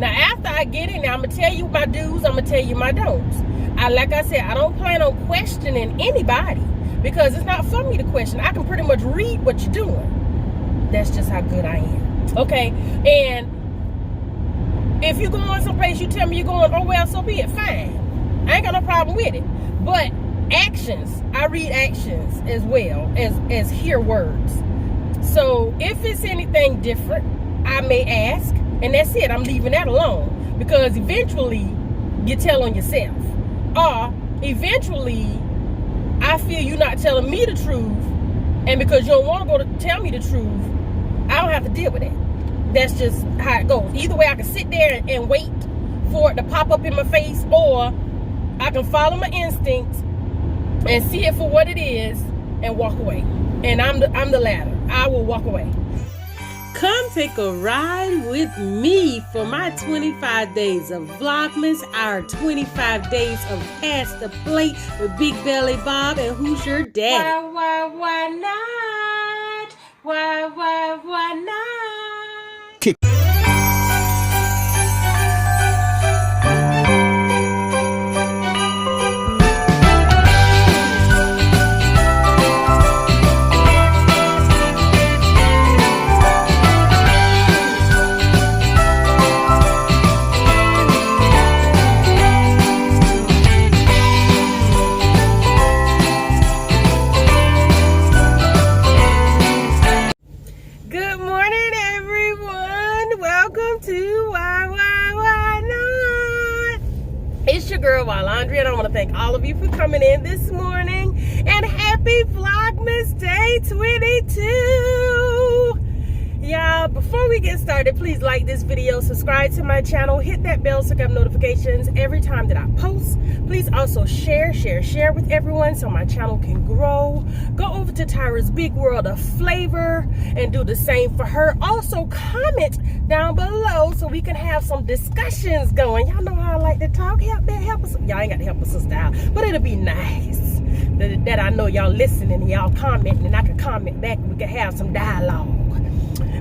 Now, after I get in there, I'm going to tell you my do's, I'm going to tell you my don'ts. Like I said, I don't plan on questioning anybody because it's not for me to question. I can pretty much read what you're doing. That's just how good I am. Okay? And if you're going someplace, you tell me you're going, oh, well, so be it. Fine. I ain't got no problem with it. But actions, I read actions as well as hear words. So if it's anything different, I may ask. And that's it. I'm leaving that alone. Because eventually, you tell on yourself. Or eventually, I feel you're not telling me the truth. And because you don't want to go to tell me the truth, I don't have to deal with it. That's just how it goes. Either way, I can sit there and wait for it to pop up in my face, or I can follow my instincts and see it for what it is and walk away. And I'm the latter. I will walk away. Come take a ride with me for my 25 days of Vlogmas, our 25 days of Pass the Plate with Big Belly Bob and Who's Your Daddy? Why not? Why not? Kick. Girl Wylondria, and I want to thank all of you for coming in this morning, and happy Vlogmas Day 22. Y'all, before we get started, please like this video, subscribe to my channel, hit that bell so you have notifications every time that I post. Please also share with everyone so my channel can grow. Go over to Tyra's Big World of Flavor and do the same for her. Also comment down below so we can have some discussions going. Y'all know how I like to talk. Help us. Y'all ain't got to help us sister out, but it'll be nice that I know y'all listening and y'all commenting, and I can comment back and we can have some dialogue.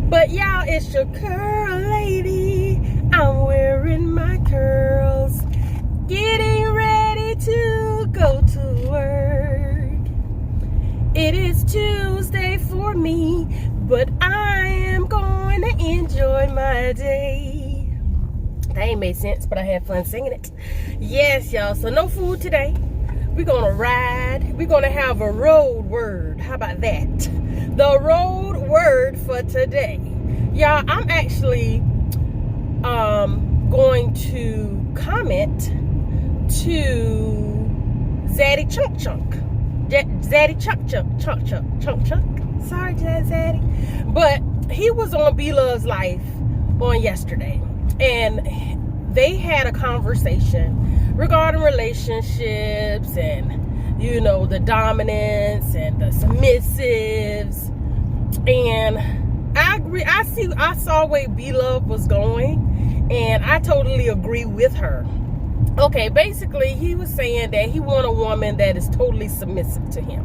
But y'all, it's your curl lady. I'm wearing my curls, getting ready to go to work. It is Tuesday for me, but I am going to enjoy my day. That ain't made sense, but I had fun singing it. Yes, y'all, so no food today. We're gonna ride. We're gonna have a road word. How about that? The road word for today. Y'all, I'm actually going to comment to ZaddyChunkChunk. ZaddyChunkChunk. Sorry, Zaddy. But he was on Bloveslife on yesterday. And they had a conversation regarding relationships and, you know, the dominance and the submissives. And I agree. I saw where B-Love was going, and I totally agree with her. Okay, basically, he was saying that he wants a woman that is totally submissive to him.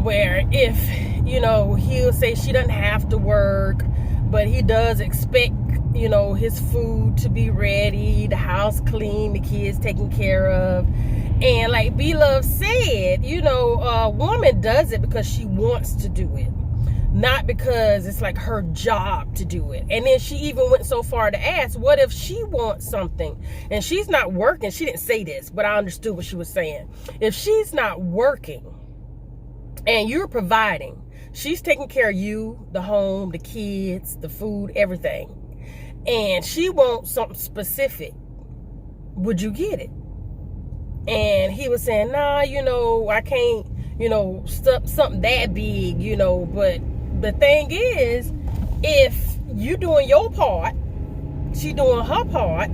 Where if, you know, he'll say she doesn't have to work, but he does expect, you know, his food to be ready, the house clean, the kids taken care of. And like B-Love said, you know, a woman does it because she wants to do it, not because it's like her job to do it. And then she even went so far to ask, what if she wants something and she's not working? She didn't say this, but I understood what she was saying. If she's not working and you're providing, she's taking care of you, the home, the kids, the food, everything, and she wants something specific, would you get it? And he was saying, nah, you know, I can't, you know, something that big, you know. But the thing is, if you doing your part, she doing her part,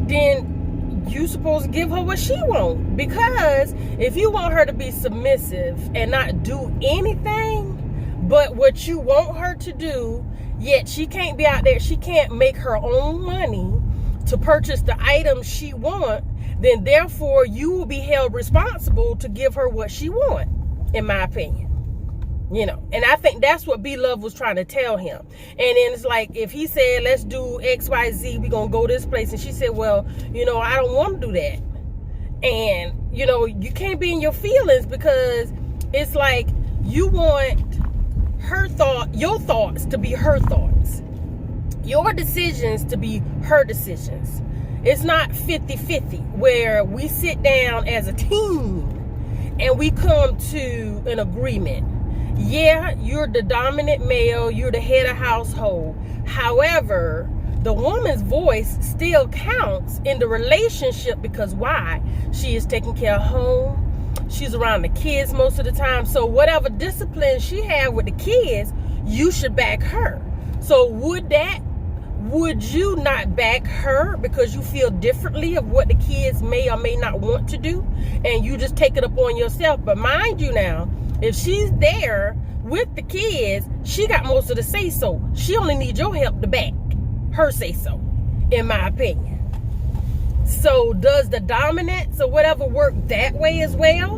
then you supposed to give her what she want. Because if you want her to be submissive and not do anything but what you want her to do, yet she can't be out there, she can't make her own money to purchase the items she want, then therefore you will be held responsible to give her what she want, in my opinion. You know, and I think that's what B-Love was trying to tell him. And then it's like, if he said, let's do XYZ, we're going to go this place. And she said, well, you know, I don't want to do that. And, you know, you can't be in your feelings, because it's like you want your thoughts to be her thoughts. Your decisions to be her decisions. It's not 50-50 where we sit down as a team and we come to an agreement. Yeah, you're the dominant male, you're the head of household. However, the woman's voice still counts in the relationship, because why? She is taking care of home. She's around the kids most of the time. So whatever discipline she had with the kids, you should back her. So would you not back her because you feel differently of what the kids may or may not want to do, and you just take it upon yourself? But mind you now, if she's there with the kids, she got most of the say-so. She only needs your help to back her say-so, in my opinion. So does the dominance or whatever work that way as well?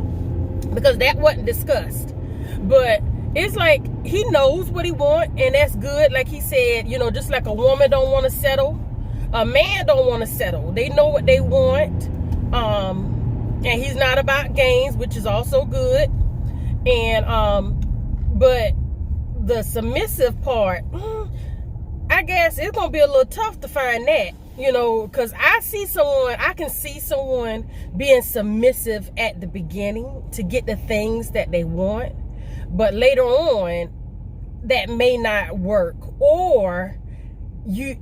Because that wasn't discussed. But it's like he knows what he wants, and that's good. Like he said, you know, just like a woman don't want to settle, a man don't want to settle. They know what they want. And he's not about games, which is also good. And but the submissive part, I guess it's gonna be a little tough to find that, you know, because I can see someone being submissive at the beginning to get the things that they want, but later on that may not work, or they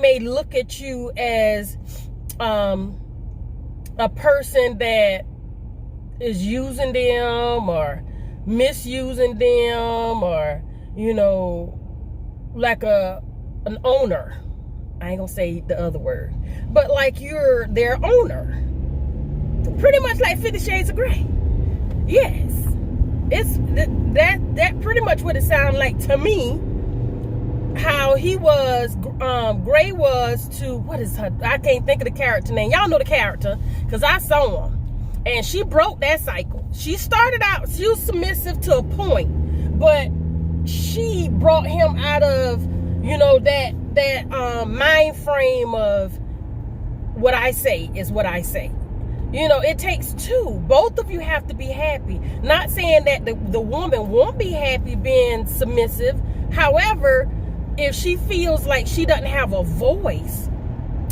may look at you as a person that is using them or misusing them, or, you know, like an owner. I ain't gonna say the other word, but like you're their owner. Pretty much like 50 Shades of Grey. Yes. It's that pretty much what it sounded like to me. How he was, Grey was to, what is her, I can't think of the character name. Y'all know the character, because I saw him. And she broke that cycle. She started out, she was submissive to a point, but she brought him out of, you know, that mind frame of what I say is what I say. You know, it takes two. Both of you have to be happy. Not saying that the woman won't be happy being submissive. However, if she feels like she doesn't have a voice,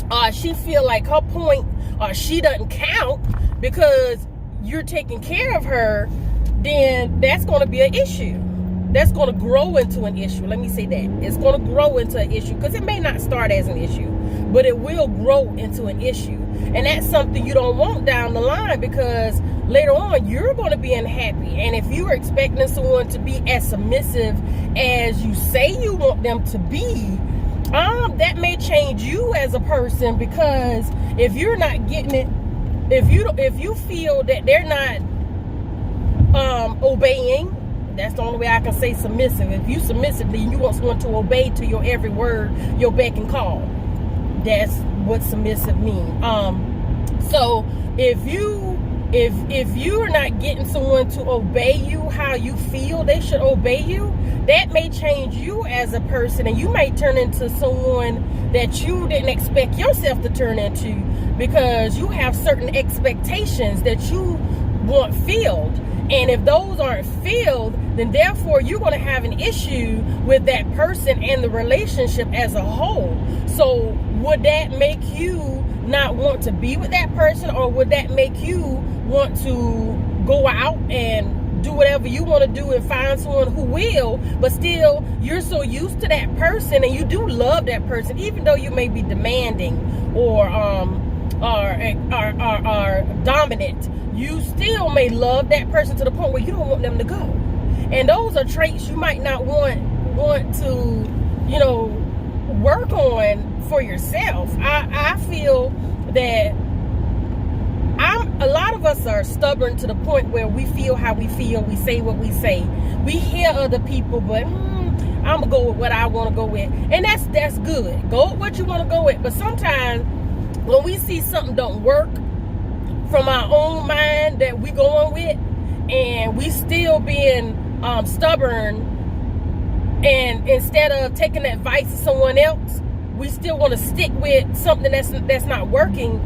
or she feel like her point, or she doesn't count because you're taking care of her, then that's going to be an issue. That's going to grow into an issue. Let me say that. It's going to grow into an issue, because it may not start as an issue, but it will grow into an issue. And that's something you don't want down the line, because later on you're going to be unhappy. And if you're expecting someone to be as submissive as you say you want them to be, that may change you as a person, because if you're not getting it, if you feel that they're not obeying, that's the only way I can say submissive. If you submissive, then you want someone to obey to your every word, your beck and call. That's what submissive means. So if you're not getting someone to obey you how you feel they should obey you, that may change you as a person, and you may turn into someone that you didn't expect yourself to turn into, because you have certain expectations that you want filled. And if those aren't filled, then therefore you're going to have an issue with that person and the relationship as a whole. So would that make you not want to be with that person, or would that make you want to go out and do whatever you want to do and find someone who will, but still you're so used to that person and you do love that person, even though you may be demanding or dominant, you still may love that person to the point where you don't want them to go. And those are traits you might not want to, you know, work on for yourself. I feel that a lot of us are stubborn to the point where we feel how we feel, we say what we say, we hear other people, but I'm gonna go with what I want to go with, and that's good. Go with what you want to go with. But sometimes when we see something don't work from our own mind that we going with, and we still being stubborn, and instead of taking advice of someone else, we still want to stick with something that's not working.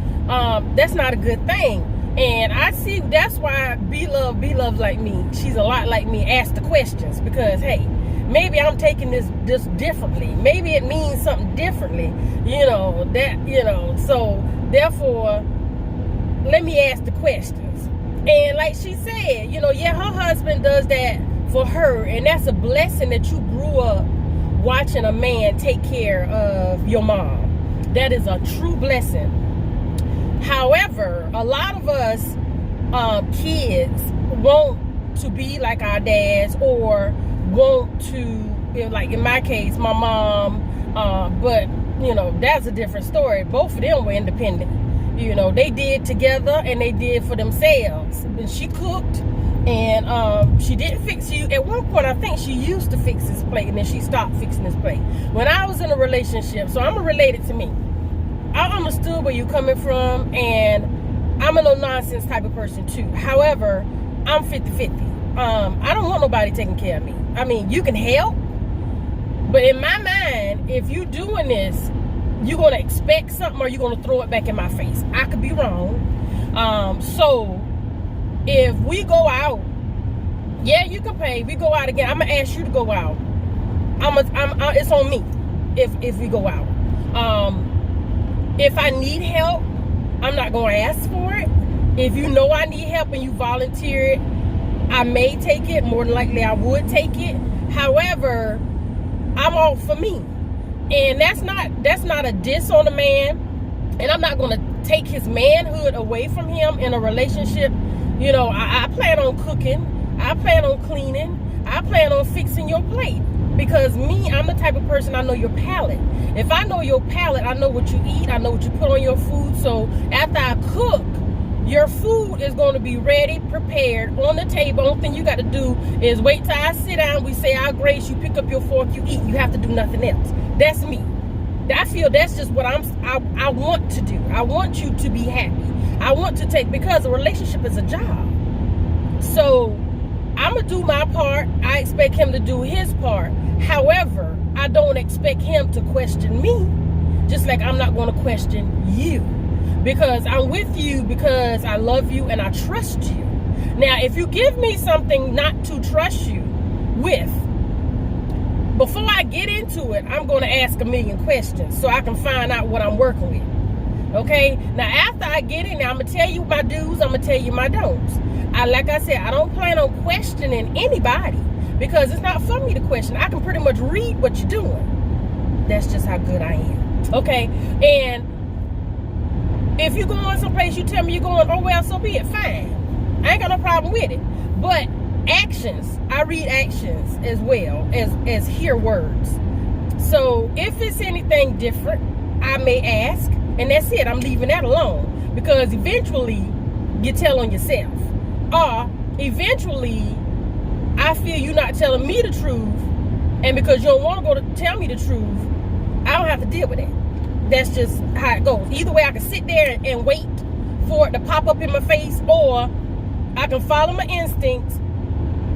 That's not a good thing. And I see that's why B-Love like me. She's a lot like me. Ask the questions, because hey, maybe I'm taking this differently. Maybe it means something differently. So therefore, let me ask the questions. And like she said, yeah, her husband does that for her, and that's a blessing that you grew up watching a man take care of your mom. That is a true blessing. However, a lot of us kids want to be like our dads, or want to, like in my case, my mom, but that's a different story. Both of them were independent. They did together, and they did for themselves. And she cooked, and she didn't fix you. At one point, I think she used to fix his plate, and then she stopped fixing his plate. When I was in a relationship, so I'm related to me, I understood where you're coming from, and I'm a no-nonsense type of person too. However, I'm 50-50. I don't want nobody taking care of me. I mean, you can help, but in my mind, if you doing this, you're going to expect something, or you're going to throw it back in my face. I could be wrong. So if we go out, yeah, you can pay. We go out again, I'm going to ask you to go out. It's on me if we go out. If I need help, I'm not going to ask for it. If you know I need help and you volunteer it, I may take it. More than likely, I would take it. However, I'm all for me. And that's not a diss on a man. And I'm not going to take his manhood away from him in a relationship. I plan on cooking. I plan on cleaning. I plan on fixing your plate. Because I'm the type of person, I know your palate. If I know your palate, I know what you eat. I know what you put on your food. So after I cook, your food is going to be ready, prepared, on the table. Only thing you got to do is wait till I sit down. We say our grace. You pick up your fork, you eat. You have to do nothing else. That's me. I feel that's just what I want to do. I want you to be happy. I want to because a relationship is a job. So I'm going to do my part. I expect him to do his part. However, I don't expect him to question me, just like I'm not going to question you. Because I'm with you because I love you and I trust you. Now, if you give me something not to trust you with, before I get into it, I'm going to ask a million questions so I can find out what I'm working with. Okay? Now, after I get in there, I'm going to tell you my do's, I'm going to tell you my don'ts. Like I said, I don't plan on questioning anybody because it's not for me to question. I can pretty much read what you're doing. That's just how good I am. Okay? And if you're going someplace, you tell me you're going, oh, well, so be it. Fine. I ain't got no problem with it. But actions, I read actions as well as hear words. So if it's anything different, I may ask. And that's it. I'm leaving that alone. Because eventually, you tell on yourself. Or eventually, I feel you're not telling me the truth. And because you don't want to go to tell me the truth, I don't have to deal with it. That's just how it goes. Either way, I can sit there and wait for it to pop up in my face, or I can follow my instincts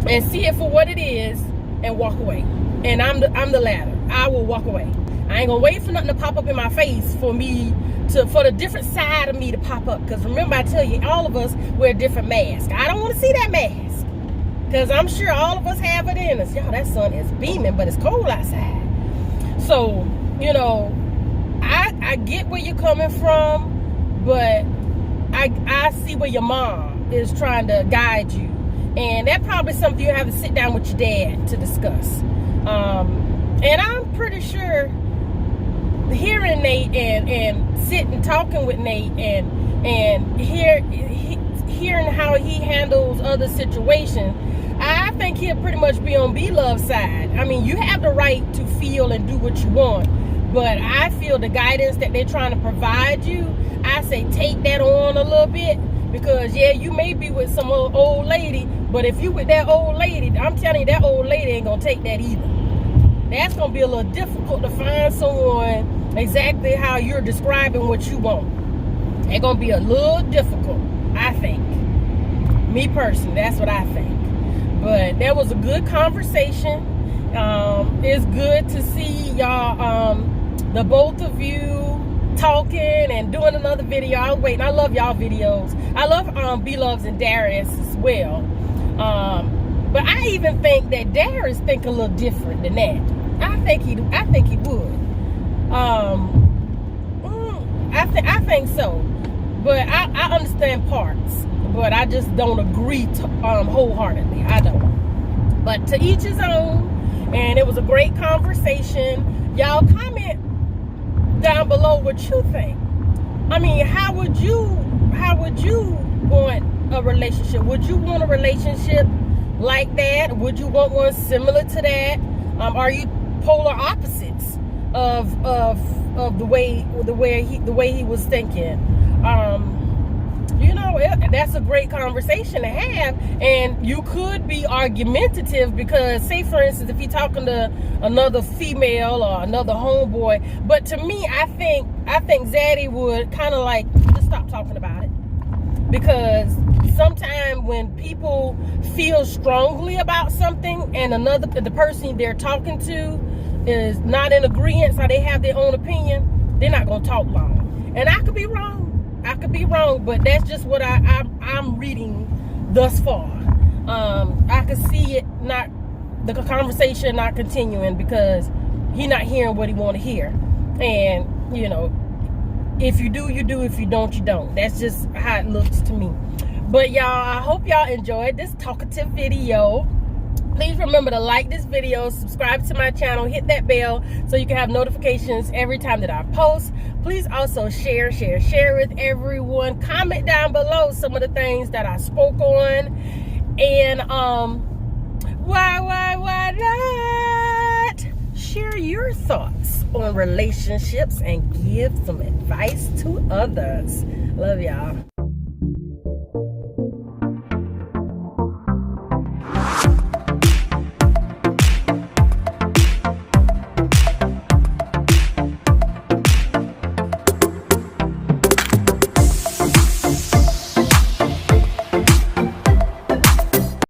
and see it for what it is and walk away. And I'm the latter. I will walk away. I ain't gonna wait for nothing to pop up in my face for the different side of me to pop up. Because remember, I tell you, all of us wear different masks. I don't want to see that mask. Because I'm sure all of us have it in us. Y'all, that sun is beaming, but it's cold outside. So, I get where you're coming from, but I see where your mom is trying to guide you. And that's probably something you have to sit down with your dad to discuss. And I'm pretty sure hearing Nate and sitting talking with Nate and hearing how he handles other situations, I think he'll pretty much be on B-Love's side. I mean, you have the right to feel and do what you want, but I feel the guidance that they're trying to provide you, I say take that on a little bit, because yeah, you may be with some old lady, but if you with that old lady, I'm telling you, that old lady ain't gonna take that either. That's gonna be a little difficult to find someone exactly how you're describing what you want. It's gonna be a little difficult, I think. Me personally, that's what I think. But that was a good conversation. It's good to see y'all, the both of you talking and doing another video. I was waiting. I love y'all videos. I love B-Loves and Darius as well. But I even think that Darius think a little different than that. I think he would. I think so. But I understand parts. But I just don't agree to, wholeheartedly. I don't. But to each his own. And it was a great conversation. Y'all comment down below what you think. I mean, how would you want a relationship? Would you want a relationship like that? Would you want one similar to that? Are you polar opposites of the way he was thinking? You know, that's a great conversation to have, and you could be argumentative because, say for instance, if you're talking to another female or another homeboy, but to me, I think Zaddy would kind of like just stop talking about it, because sometimes when people feel strongly about something and the person they're talking to is not in agreement, so they have their own opinion, they're not gonna talk long. And I could be wrong. But that's just what I'm reading thus far. I could see it the conversation not continuing because he not hearing what he want to hear. And, you know, if you do, you do. If you don't, you don't. That's just how it looks to me. But y'all, I hope y'all enjoyed this talkative video. Please remember to like this video, subscribe to my channel, hit that bell so you can have notifications every time that I post. Please also share with everyone. Comment down below some of the things that I spoke on. And why not share your thoughts on relationships and give some advice to others. Love y'all.